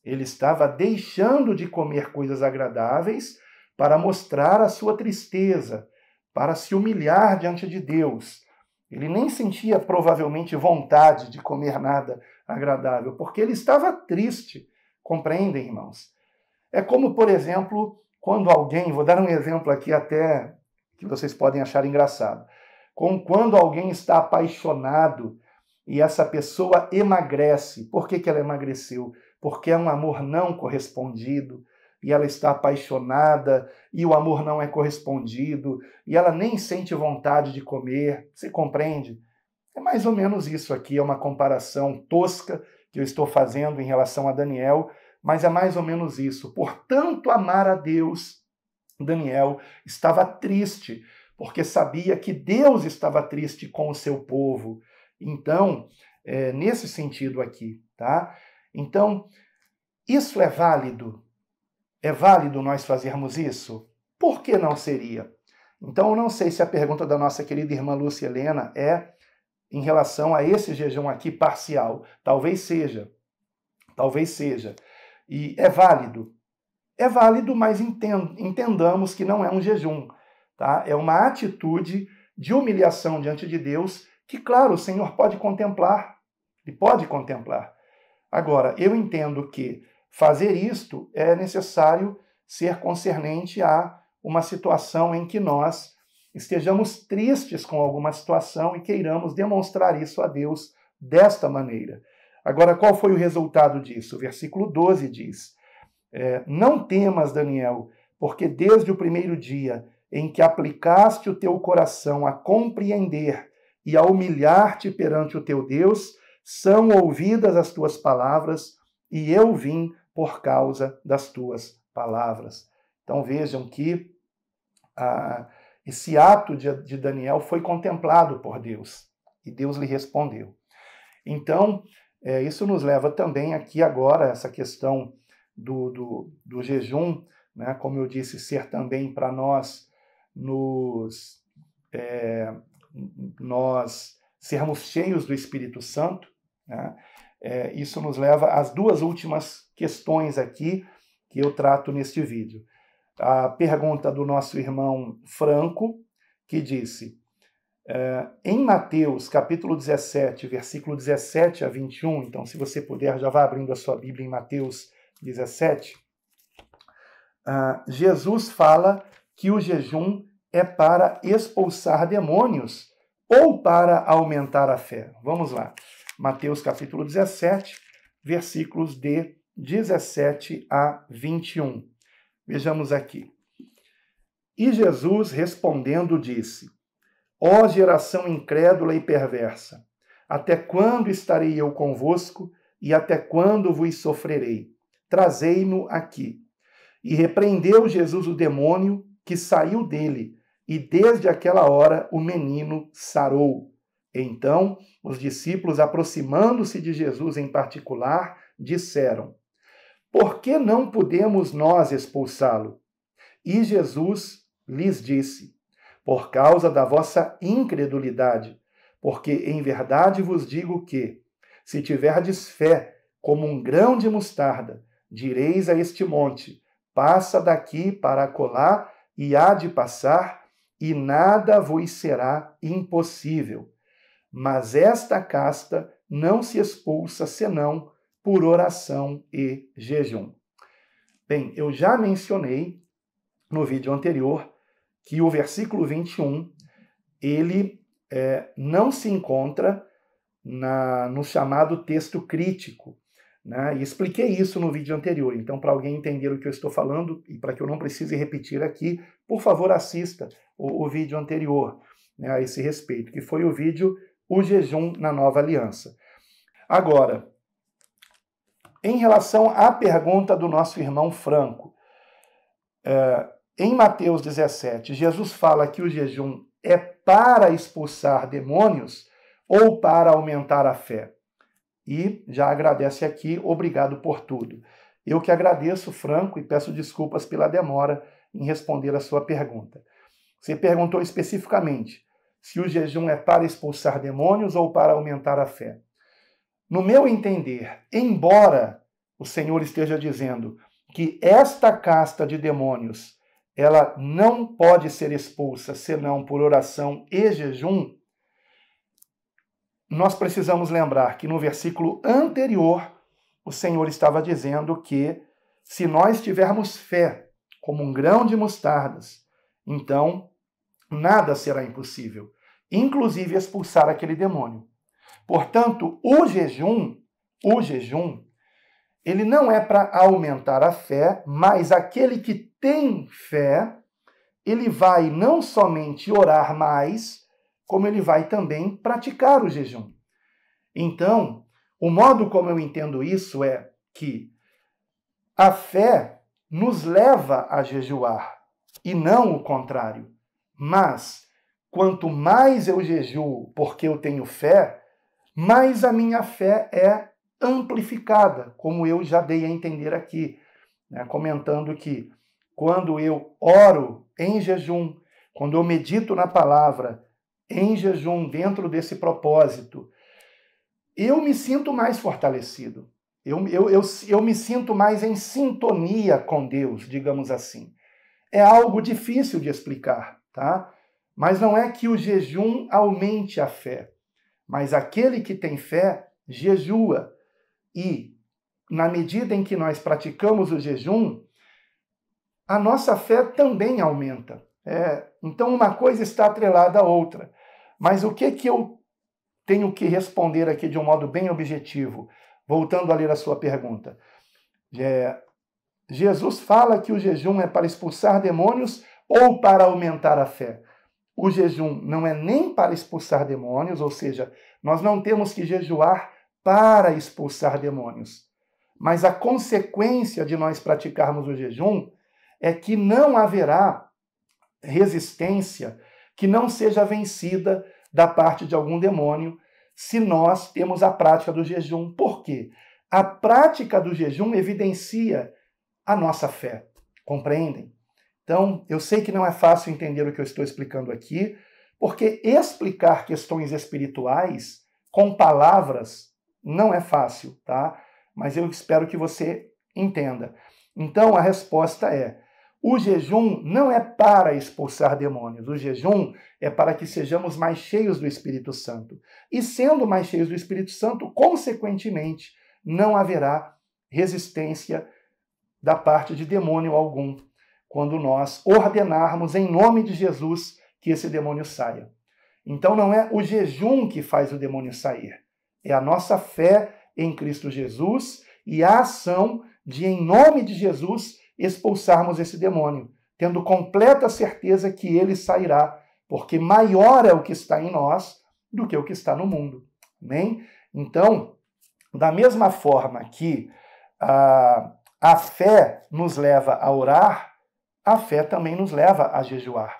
Ele estava deixando de comer coisas agradáveis para mostrar a sua tristeza, para se humilhar diante de Deus. Ele nem sentia provavelmente vontade de comer nada agradável, porque ele estava triste. Compreendem, irmãos? É como, por exemplo, quando alguém, vou dar um exemplo aqui até que vocês podem achar engraçado, como quando alguém está apaixonado e essa pessoa emagrece. Por que ela emagreceu? Porque é um amor não correspondido, e ela está apaixonada, e o amor não é correspondido, e ela nem sente vontade de comer. Você compreende? É mais ou menos isso aqui, é uma comparação tosca que eu estou fazendo em relação a Daniel, mas é mais ou menos isso. Por tanto amar a Deus, Daniel estava triste, porque sabia que Deus estava triste com o seu povo. Então, nesse sentido aqui, tá? Então, isso é válido? É válido nós fazermos isso? Por que não seria? Então, eu não sei se a pergunta da nossa querida irmã Lúcia Helena é em relação a esse jejum aqui parcial. Talvez seja. Talvez seja. E é válido? É válido, mas entendamos que não é um jejum. Tá? É uma atitude de humilhação diante de Deus que, claro, o Senhor pode contemplar. Ele pode contemplar. Agora, eu entendo que fazer isto é necessário ser concernente a uma situação em que nós estejamos tristes com alguma situação e queiramos demonstrar isso a Deus desta maneira. Agora, qual foi o resultado disso? O versículo 12 diz, não temas, Daniel, porque desde o primeiro dia em que aplicaste o teu coração a compreender e a humilhar-te perante o teu Deus, são ouvidas as tuas palavras, e eu vim por causa das tuas palavras. Então vejam que esse ato de Daniel foi contemplado por Deus, e Deus lhe respondeu. Então, isso nos leva também aqui agora, essa questão do jejum, né, como eu disse, ser também para nós, nós sermos cheios do Espírito Santo, né? Isso nos leva às duas últimas questões aqui que eu trato neste vídeo. A pergunta do nosso irmão Franco, que disse, em Mateus, capítulo 17, versículo 17 a 21, então se você puder, já vá abrindo a sua Bíblia em Mateus 17, Jesus fala que o jejum é para expulsar demônios ou para aumentar a fé. Vamos lá. Mateus capítulo 17, versículos de 17 a 21. Vejamos aqui. E Jesus respondendo disse, ó geração incrédula e perversa, até quando estarei eu convosco e até quando vos sofrerei? Trazei-mo aqui. E repreendeu Jesus o demônio que saiu dele, e desde aquela hora o menino sarou. Então, os discípulos, aproximando-se de Jesus em particular, disseram, por que não podemos nós expulsá-lo? E Jesus lhes disse, por causa da vossa incredulidade, porque em verdade vos digo que, se tiverdes fé como um grão de mostarda, direis a este monte, passa daqui para acolá, e há de passar, e nada vos será impossível. Mas esta casta não se expulsa senão por oração e jejum. Bem, eu já mencionei no vídeo anterior que o versículo 21, ele não se encontra no chamado texto crítico, né? E expliquei isso no vídeo anterior. Então, para alguém entender o que eu estou falando, e para que eu não precise repetir aqui, por favor, assista o vídeo anterior, né, a esse respeito, que foi o vídeo O Jejum na Nova Aliança. Agora, em relação à pergunta do nosso irmão Franco, em Mateus 17, Jesus fala que o jejum é para expulsar demônios ou para aumentar a fé? e já agradece aqui, obrigado por tudo. Eu que agradeço, Franco, e peço desculpas pela demora em responder a sua pergunta. Você perguntou especificamente se o jejum é para expulsar demônios ou para aumentar a fé. No meu entender, embora o Senhor esteja dizendo que esta casta de demônios ela não pode ser expulsa senão por oração e jejum, nós precisamos lembrar que no versículo anterior o Senhor estava dizendo que se nós tivermos fé como um grão de mostardas, então nada será impossível, inclusive expulsar aquele demônio. Portanto, o jejum, ele não é para aumentar a fé, mas aquele que tem fé, ele vai não somente orar mais, como ele vai também praticar o jejum. Então, o modo como eu entendo isso é que a fé nos leva a jejuar, e não o contrário. Mas, quanto mais eu jejuo porque eu tenho fé, mais a minha fé é amplificada, como eu já dei a entender aqui, né, comentando que quando eu oro em jejum, quando eu medito na palavra em jejum, dentro desse propósito, eu me sinto mais fortalecido. Eu me sinto mais em sintonia com Deus, digamos assim. É algo difícil de explicar, tá? Mas não é que o jejum aumente a fé. Mas aquele que tem fé, jejua. E, na medida em que nós praticamos o jejum, a nossa fé também aumenta. Então, uma coisa está atrelada à outra. Mas o que eu tenho que responder aqui de um modo bem objetivo? Voltando a ler a sua pergunta. Jesus fala que o jejum é para expulsar demônios ou para aumentar a fé. O jejum não é nem para expulsar demônios, ou seja, nós não temos que jejuar para expulsar demônios. Mas a consequência de nós praticarmos o jejum é que não haverá resistência que não seja vencida da parte de algum demônio se nós temos a prática do jejum. Por quê? A prática do jejum evidencia a nossa fé. Compreendem? Então, eu sei que não é fácil entender o que eu estou explicando aqui, porque explicar questões espirituais com palavras não é fácil, tá? Mas eu espero que você entenda. Então, a resposta é: o jejum não é para expulsar demônios, o jejum é para que sejamos mais cheios do Espírito Santo. E sendo mais cheios do Espírito Santo, consequentemente, não haverá resistência da parte de demônio algum, quando nós ordenarmos em nome de Jesus que esse demônio saia. Então não é o jejum que faz o demônio sair, é a nossa fé em Cristo Jesus e a ação de, em nome de Jesus, expulsarmos esse demônio, tendo completa certeza que ele sairá, porque maior é o que está em nós do que o que está no mundo. Amém? Então, da mesma forma que a fé nos leva a orar, a fé também nos leva a jejuar.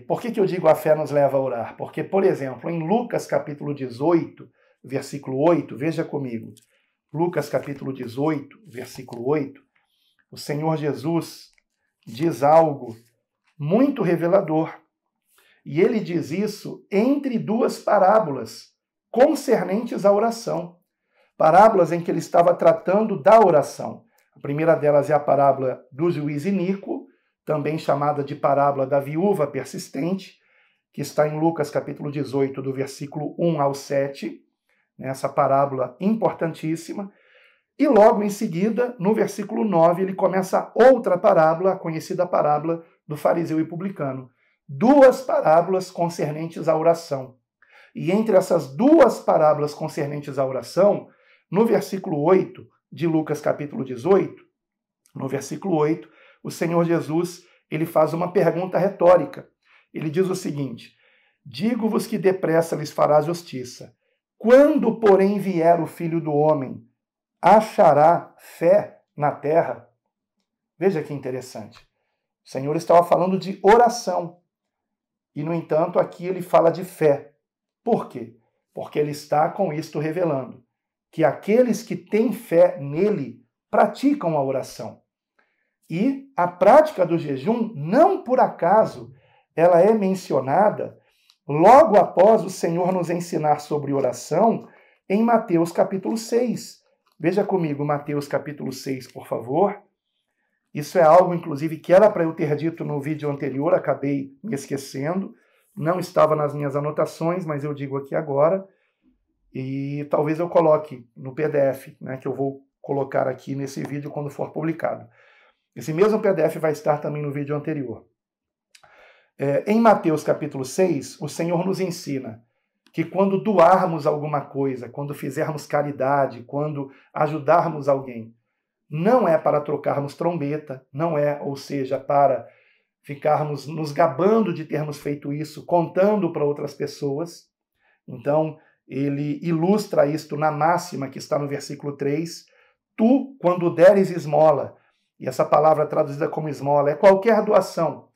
Por que eu digo a fé nos leva a orar? Porque, por exemplo, em Lucas capítulo 18, versículo 8, veja comigo. Lucas capítulo 18, versículo 8, o Senhor Jesus diz algo muito revelador. E ele diz isso entre duas parábolas concernentes à oração. Parábolas em que ele estava tratando da oração. A primeira delas é a parábola do juiz iníquo, também chamada de parábola da viúva persistente, que está em Lucas capítulo 18, do versículo 1 ao 7, essa parábola importantíssima. E logo em seguida, no versículo 9, ele começa outra parábola, a conhecida parábola do fariseu e publicano. Duas parábolas concernentes à oração. E entre essas duas parábolas concernentes à oração, no versículo 8 de Lucas capítulo 18, no versículo 8, o Senhor Jesus ele faz uma pergunta retórica. Ele diz o seguinte: digo-vos que depressa lhes fará justiça. Quando, porém, vier o Filho do Homem, achará fé na terra? Veja que interessante. O Senhor estava falando de oração. E, no entanto, aqui ele fala de fé. Por quê? Porque ele está com isto revelando que aqueles que têm fé nele praticam a oração. E a prática do jejum, não por acaso, ela é mencionada logo após o Senhor nos ensinar sobre oração em Mateus capítulo 6. Veja comigo Mateus capítulo 6, por favor. Isso é algo, inclusive, que era para eu ter dito no vídeo anterior, acabei me esquecendo. Não estava nas minhas anotações, mas eu digo aqui agora. E talvez eu coloque no PDF, né, que eu vou colocar aqui nesse vídeo quando for publicado. Esse mesmo PDF vai estar também no vídeo anterior. Em Mateus capítulo 6, o Senhor nos ensina que quando doarmos alguma coisa, quando fizermos caridade, quando ajudarmos alguém, não é para trocarmos trombeta, não é, ou seja, para ficarmos nos gabando de termos feito isso, contando para outras pessoas. Então, ele ilustra isto na máxima que está no versículo 3. Tu, quando deres esmola, e essa palavra traduzida como esmola é qualquer doação.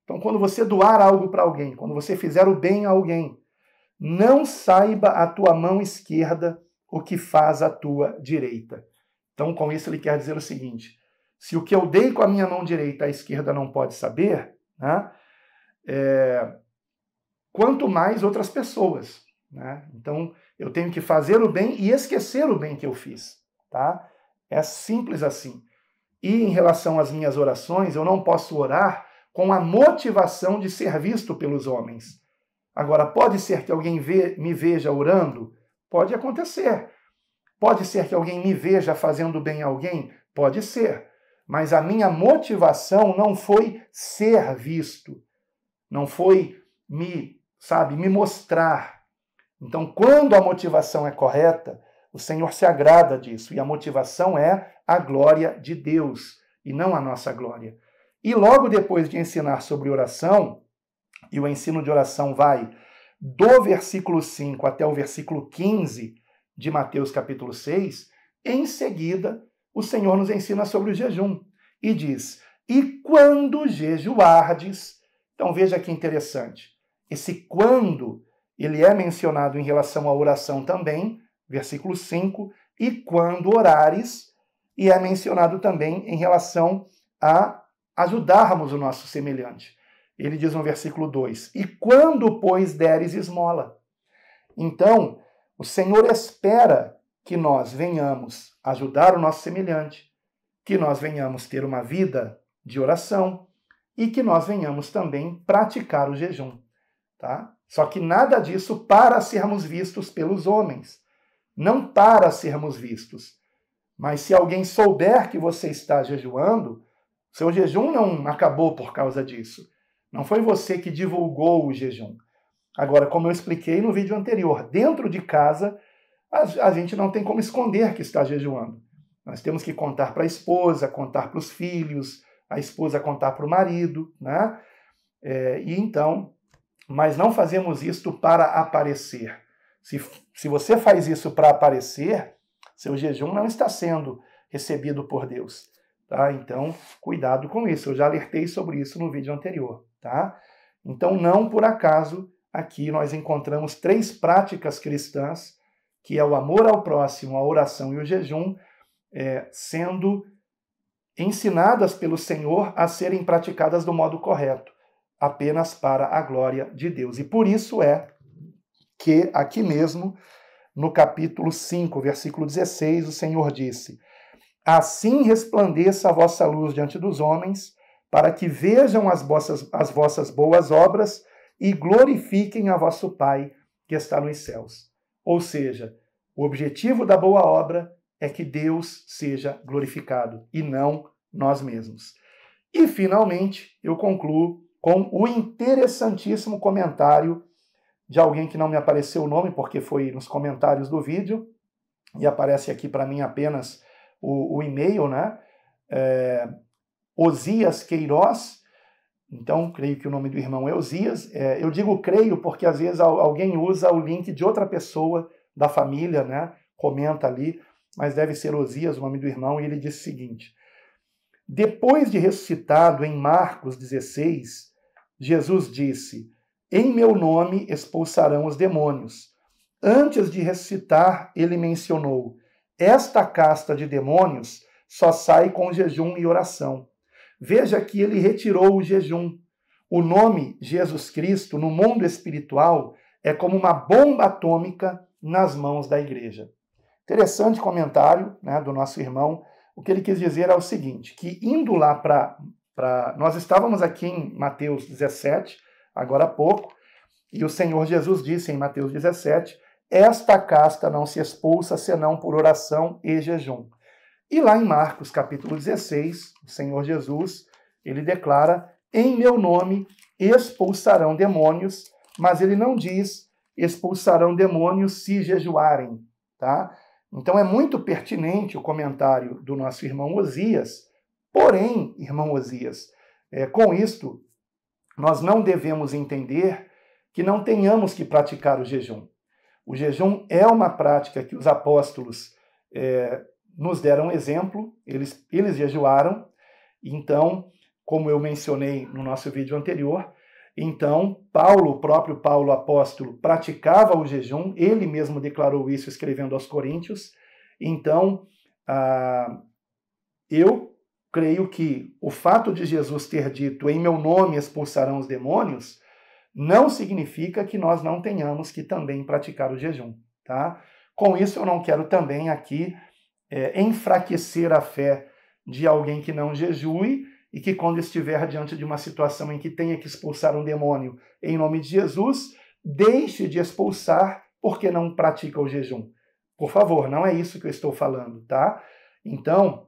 Então, quando você doar algo para alguém, quando você fizer o bem a alguém, não saiba a tua mão esquerda o que faz a tua direita. Então, com isso, ele quer dizer o seguinte: se o que eu dei com a minha mão direita, a esquerda não pode saber, né, quanto mais outras pessoas. Né? Então, eu tenho que fazer o bem e esquecer o bem que eu fiz. Tá? É simples assim. E em relação às minhas orações, eu não posso orar com a motivação de ser visto pelos homens. Agora, pode ser que alguém me veja orando? Pode acontecer. Pode ser que alguém me veja fazendo bem a alguém? Pode ser. Mas a minha motivação não foi ser visto. Não foi me mostrar. Então, quando a motivação é correta, o Senhor se agrada disso. E a motivação é a glória de Deus e não a nossa glória. E logo depois de ensinar sobre oração, e o ensino de oração vai do versículo 5 até o versículo 15 de Mateus capítulo 6, em seguida o Senhor nos ensina sobre o jejum e diz: e quando jejuardes. Então veja que interessante. Esse quando, ele é mencionado em relação à oração também, versículo 5, e quando orares, e é mencionado também em relação a ajudarmos o nosso semelhante. Ele diz no versículo 2, e quando, pois, deres esmola. Então, o Senhor espera que nós venhamos ajudar o nosso semelhante, que nós venhamos ter uma vida de oração e que nós venhamos também praticar o jejum. Tá? Só que nada disso para sermos vistos pelos homens. Não para sermos vistos. Mas se alguém souber que você está jejuando, seu jejum não acabou por causa disso. Não foi você que divulgou o jejum. Agora, como eu expliquei no vídeo anterior, dentro de casa, a gente não tem como esconder que está jejuando. Nós temos que contar para a esposa, contar para os filhos, a esposa contar para o marido, né? Mas não fazemos isto para aparecer. Se você faz isso para aparecer, seu jejum não está sendo recebido por Deus. Tá? Então, cuidado com isso. Eu já alertei sobre isso no vídeo anterior. Tá? Então, não por acaso, aqui nós encontramos 3 práticas cristãs, que é o amor ao próximo, a oração e o jejum, sendo ensinadas pelo Senhor a serem praticadas do modo correto, apenas para a glória de Deus. E por isso é que aqui mesmo, no capítulo 5, versículo 16, o Senhor disse: assim resplandeça a vossa luz diante dos homens, para que vejam as vossas boas obras e glorifiquem a vosso Pai que está nos céus. Ou seja, o objetivo da boa obra é que Deus seja glorificado e não nós mesmos. E, finalmente, eu concluo com o interessantíssimo comentário de alguém que não me apareceu o nome, porque foi nos comentários do vídeo, e aparece aqui para mim apenas o e-mail, né? Osias Queiroz. Então, creio que o nome do irmão é Osias. Eu digo creio porque às vezes alguém usa o link de outra pessoa da família, né? Comenta ali, mas deve ser Osias, o nome do irmão, e ele diz o seguinte: depois de ressuscitado em Marcos 16, Jesus disse: em meu nome expulsarão os demônios. Antes de ressuscitar, ele mencionou: esta casta de demônios só sai com jejum e oração. Veja que ele retirou o jejum. O nome Jesus Cristo, no mundo espiritual, é como uma bomba atômica nas mãos da igreja. Interessante comentário, né, do nosso irmão. O que ele quis dizer é o seguinte, que indo lá para... Nós estávamos aqui em Mateus 17, agora há pouco, e o Senhor Jesus disse em Mateus 17, esta casta não se expulsa senão por oração e jejum. E lá em Marcos capítulo 16, o Senhor Jesus, ele declara, em meu nome expulsarão demônios, mas ele não diz expulsarão demônios se jejuarem, tá? Então é muito pertinente o comentário do nosso irmão Osias, porém, irmão Osias, com isto, nós não devemos entender que não tenhamos que praticar o jejum. O jejum é uma prática que os apóstolos nos deram exemplo, eles jejuaram, então, como eu mencionei no nosso vídeo anterior, então, o próprio Paulo apóstolo, praticava o jejum, ele mesmo declarou isso escrevendo aos Coríntios. Então, eu creio que o fato de Jesus ter dito, em meu nome expulsarão os demônios, não significa que nós não tenhamos que também praticar o jejum, tá? Com isso, eu não quero também aqui enfraquecer a fé de alguém que não jejue, e que quando estiver diante de uma situação em que tenha que expulsar um demônio em nome de Jesus, deixe de expulsar porque não pratica o jejum. Por favor, não é isso que eu estou falando, tá? Então,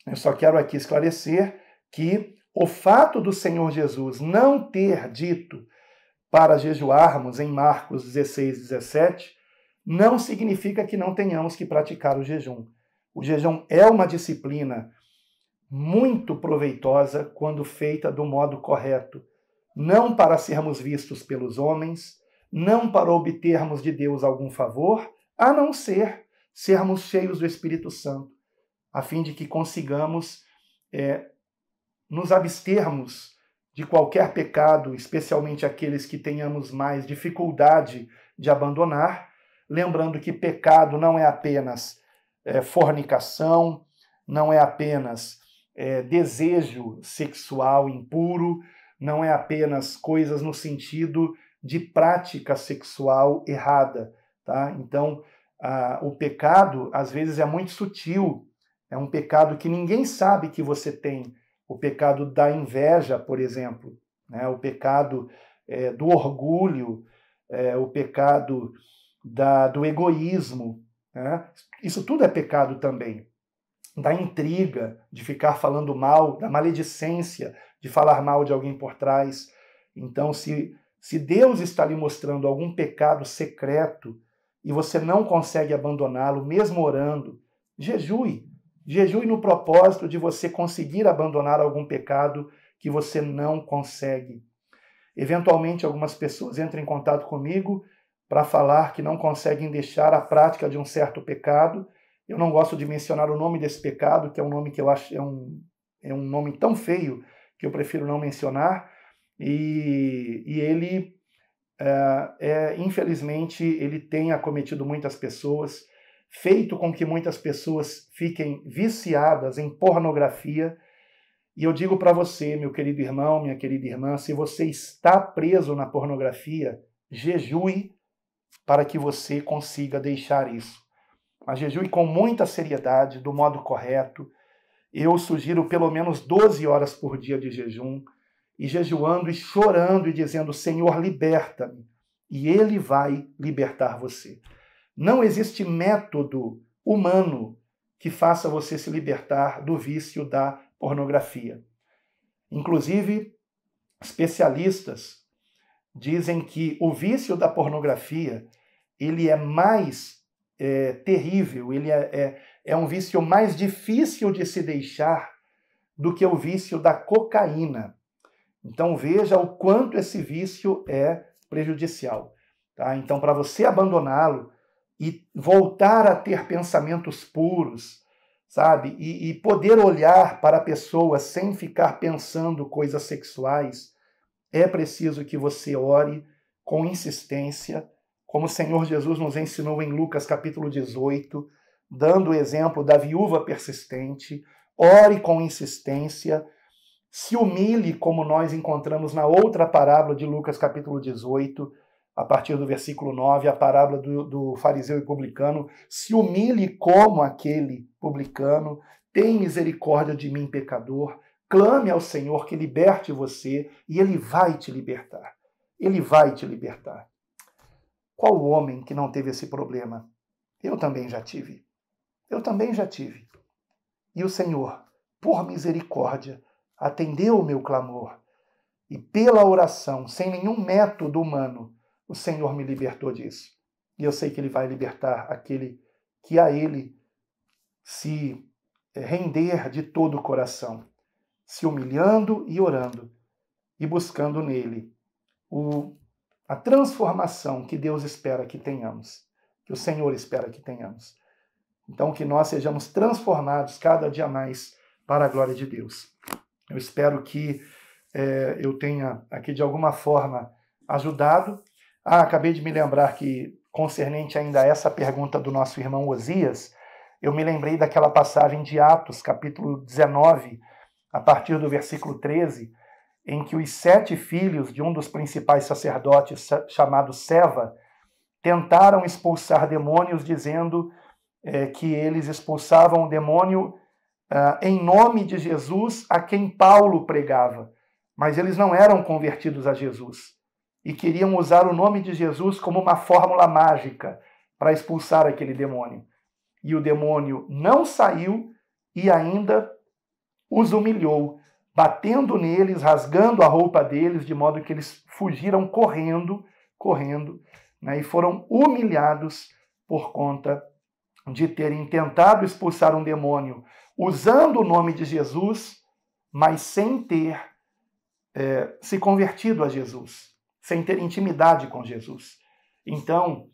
eu só quero aqui esclarecer que o fato do Senhor Jesus não ter dito para jejuarmos em Marcos 16, 17, não significa que não tenhamos que praticar o jejum. O jejum é uma disciplina muito proveitosa quando feita do modo correto, não para sermos vistos pelos homens, não para obtermos de Deus algum favor, a não ser sermos cheios do Espírito Santo, a fim de que consigamos nos abstermos de qualquer pecado, especialmente aqueles que tenhamos mais dificuldade de abandonar, lembrando que pecado não é apenas fornicação, não é apenas desejo sexual impuro, não é apenas coisas no sentido de prática sexual errada, tá? Então, o pecado, às vezes, é muito sutil, é um pecado que ninguém sabe que você tem, o pecado da inveja, por exemplo, né? O pecado do orgulho, o pecado do egoísmo, né? Isso tudo é pecado também. Da intriga, de ficar falando mal, da maledicência, de falar mal de alguém por trás. Então, se Deus está lhe mostrando algum pecado secreto e você não consegue abandoná-lo, mesmo orando, jejue. Jejue no propósito de você conseguir abandonar algum pecado que você não consegue. Eventualmente, algumas pessoas entram em contato comigo para falar que não conseguem deixar a prática de um certo pecado. Eu não gosto de mencionar o nome desse pecado, que é um nome que eu acho é um nome tão feio que eu prefiro não mencionar. E ele, infelizmente, ele tem acometido muitas pessoas, feito com que muitas pessoas fiquem viciadas em pornografia. E eu digo para você, meu querido irmão, minha querida irmã, se você está preso na pornografia, jejue para que você consiga deixar isso. Mas jejue com muita seriedade, do modo correto. Eu sugiro pelo menos 12 horas por dia de jejum, e jejuando e chorando e dizendo, Senhor, liberta-me. E Ele vai libertar você. Não existe método humano que faça você se libertar do vício da pornografia. Inclusive, especialistas dizem que o vício da pornografia ele é mais terrível, ele é um vício mais difícil de se deixar do que o vício da cocaína. Então veja o quanto esse vício é prejudicial. Tá? Então, para você abandoná-lo e voltar a ter pensamentos puros, sabe? E poder olhar para a pessoa sem ficar pensando coisas sexuais, é preciso que você ore com insistência, como o Senhor Jesus nos ensinou em Lucas capítulo 18, dando o exemplo da viúva persistente, ore com insistência, se humilhe, como nós encontramos na outra parábola de Lucas capítulo 18, a partir do versículo 9, a parábola do fariseu e publicano, se humilhe como aquele publicano, tem misericórdia de mim, pecador, clame ao Senhor que liberte você e Ele vai te libertar. Ele vai te libertar. Qual homem que não teve esse problema? Eu também já tive. Eu também já tive. E o Senhor, por misericórdia, atendeu o meu clamor. E pela oração, sem nenhum método humano, o Senhor me libertou disso. E eu sei que Ele vai libertar aquele que a Ele se render de todo o coração, se humilhando e orando, e buscando nele a transformação que Deus espera que tenhamos, que o Senhor espera que tenhamos. Então, que nós sejamos transformados cada dia mais para a glória de Deus. Eu espero que eu tenha aqui de alguma forma ajudado. Acabei de me lembrar que, concernente ainda a essa pergunta do nosso irmão Osias, eu me lembrei daquela passagem de Atos, capítulo 19, a partir do versículo 13, em que os 7 filhos de um dos principais sacerdotes, chamado Seva, tentaram expulsar demônios, dizendo que eles expulsavam o demônio em nome de Jesus, a quem Paulo pregava. Mas eles não eram convertidos a Jesus e queriam usar o nome de Jesus como uma fórmula mágica para expulsar aquele demônio. E o demônio não saiu e ainda os humilhou, batendo neles, rasgando a roupa deles, de modo que eles fugiram correndo, né, e foram humilhados por conta de terem tentado expulsar um demônio usando o nome de Jesus, mas sem ter se convertido a Jesus, sem ter intimidade com Jesus. Então,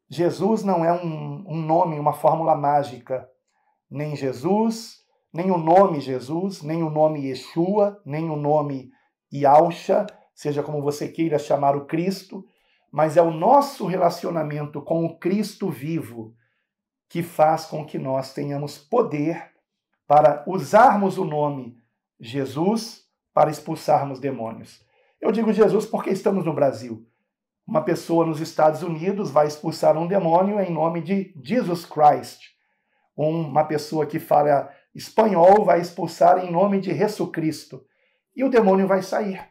Jesus não é um nome, uma fórmula mágica. Nem Jesus, nem o nome Jesus, nem o nome Yeshua, nem o nome Yahusha, seja como você queira chamar o Cristo, mas é o nosso relacionamento com o Cristo vivo que faz com que nós tenhamos poder para usarmos o nome Jesus para expulsarmos demônios. Eu digo Jesus porque estamos no Brasil. Uma pessoa nos Estados Unidos vai expulsar um demônio em nome de Jesus Christ. Uma pessoa que fala espanhol vai expulsar em nome de Jesus Cristo. E o demônio vai sair.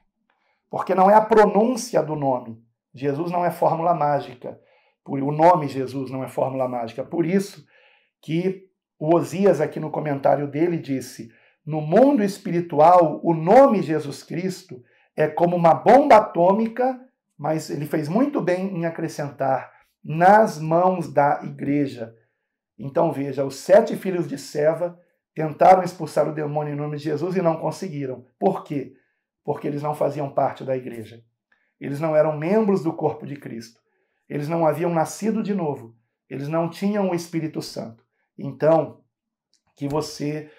Porque não é a pronúncia do nome. Jesus não é fórmula mágica. O nome Jesus não é fórmula mágica. Por isso que o Osias, aqui no comentário dele, disse: no mundo espiritual, o nome Jesus Cristo é como uma bomba atômica, mas ele fez muito bem em acrescentar, nas mãos da igreja. Então veja, os 7 filhos de Seva tentaram expulsar o demônio em nome de Jesus e não conseguiram. Por quê? Porque eles não faziam parte da igreja. Eles não eram membros do corpo de Cristo. Eles não haviam nascido de novo. Eles não tinham o Espírito Santo. Então, que você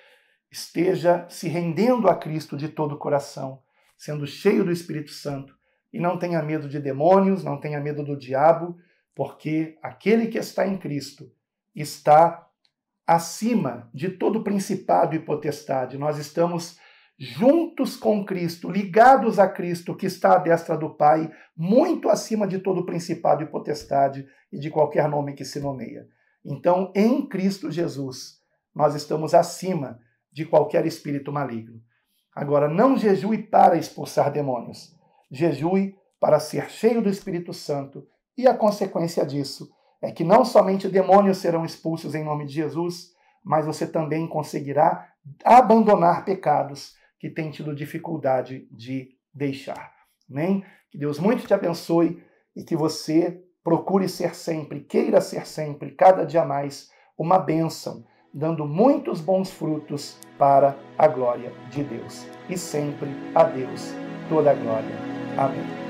esteja se rendendo a Cristo de todo o coração, sendo cheio do Espírito Santo, e não tenha medo de demônios, não tenha medo do diabo, porque aquele que está em Cristo está acima de todo principado e potestade. Nós estamos juntos com Cristo, ligados a Cristo, que está à destra do Pai, muito acima de todo principado e potestade e de qualquer nome que se nomeia. Então, em Cristo Jesus, nós estamos acima de qualquer espírito maligno. Agora, não jejue para expulsar demônios. Jejue para ser cheio do Espírito Santo, e a consequência disso é que não somente demônios serão expulsos em nome de Jesus, mas você também conseguirá abandonar pecados que tem tido dificuldade de deixar. Amém? Que Deus muito te abençoe e que você procure ser sempre, queira ser sempre, cada dia mais, uma bênção, dando muitos bons frutos para a glória de Deus. E sempre a Deus toda a glória. Amém.